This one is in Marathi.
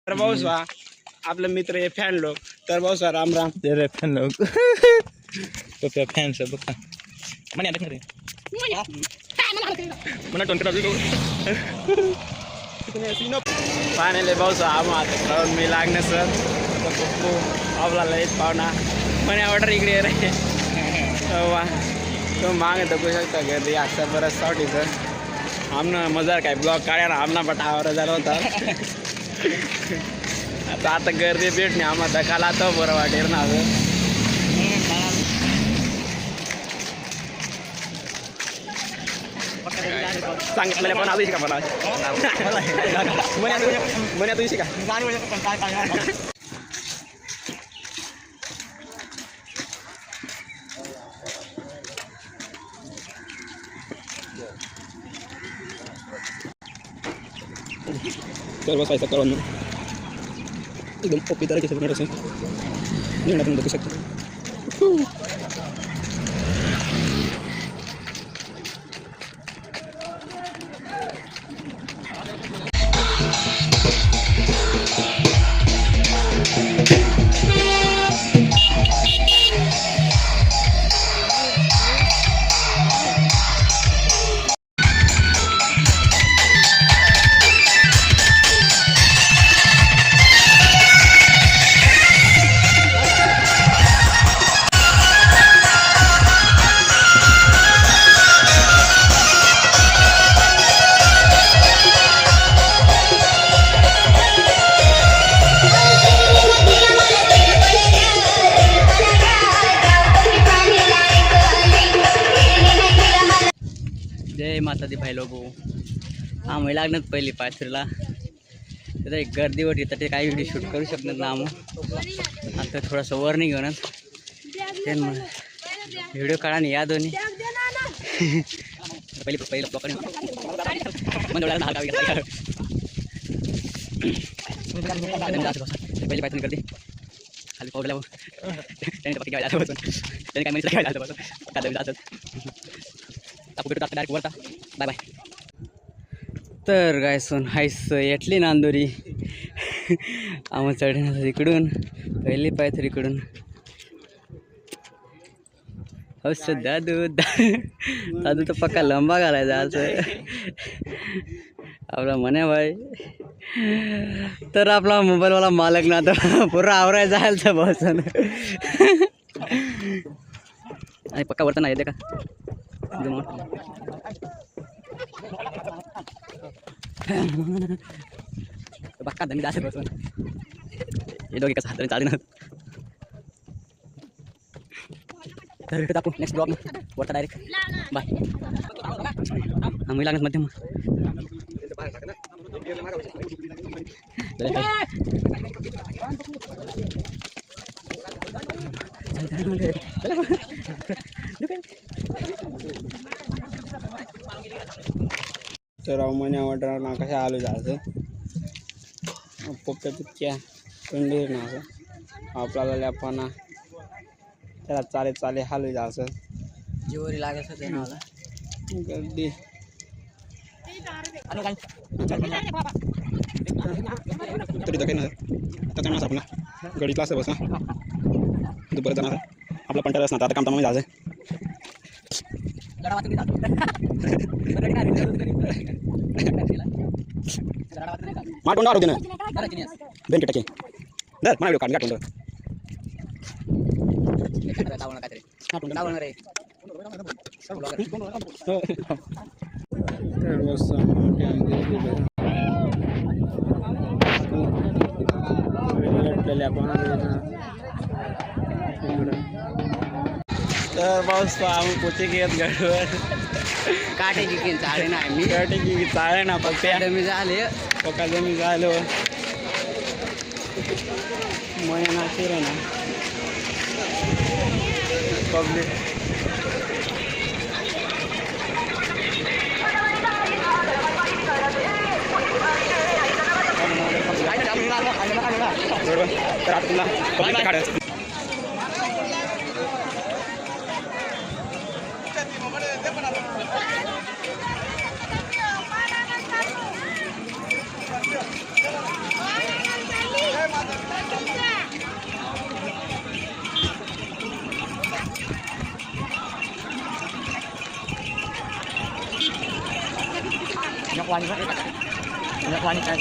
तर भाऊस वा आपले मित्र हे फॅन लोक तर भाऊस वा राम राम ते रे फॅन लोक तो त्या फॅन सब बघा म्हणे आता रे मना टोन करा दो फायनली भाऊस आम आता मी लागणे सर आपला लयच पाहुणा म्हणे ऑर्डर इकडे रे वा तो मागे दखू शकता गर्दी असा बरंच सावटीचं आमना मजार काय ब्लॉग काढ्या ना आमना पटावर झाला होता आता गर्दी भेटणे आम्हाला धकाला तर बरं वाटेल ना सांगितलं पण आधी का मला म्हणे तुझी का तर बसायचं करून एकदम पप्पी तर कसं बनवत असेल निर्णय बघू शकतो जय माता दी भाई लोगो आम्ही लागणार पहिली पाचरीला तर एक गर्दीवर येतात ते काही व्हिडिओ शूट करू शकणार ना आम्ही आता थोडंसं वॉर्निंग घेऊनच ते व्हिडिओ काढा नाही या दोन्ही पहिली पकडून पहिली पायथन करते खाली पावडला त्यांनी पक्की घ्यायला बसून त्यांनी काय म्हणजे घ्यायला बसून जातात डायरेक्ट वरता बाय बाय तर काय सोन हायस येटली नांदोरी आम्हाला चढण्याचं इकडून पहिली पाय तर इकडून हो दादू दादू तर पक्का लंबा घालायचा असं आपला म्हणे भाई तर आपला मोबाईलवाला मालक ना तर पुरा आवरायला जायला तर बसन आणि पक्का वरता नाही येते का बक्का धनी जास्त बसून हे दोघे कसं हाताने चालेल तर भेटू आपण नेक्स्ट ब्लॉग वरता डायरेक्ट बाय आम्ही लागत मध्यम तर म्हणे ऑर्डर ना कशा आलो जायचं पप्प्या पिक्क्या कंडीर ना असं आपल्याला लॅपाना त्याला चाले चाले हालू जायचं जीवरी लागायचं ते मला गर्दी तरी तर काही नाही आता काय आपला गडीतला असं बसा दुपारी जाणार आपला पंटाळा असणार आता काम तर मग जायचं माटून होते ना बेन टाके दर मला काढ गाठून तर पाऊस आम्ही पोचे घेत गडवर काट्याची की चाळे नाही मी काट्याची चाळे ना फक्त मी झाले पक्का जमी झालो मने ना शिरे ना पब्लिक तर आता तुला पब्लिक काढायचं वाणी काय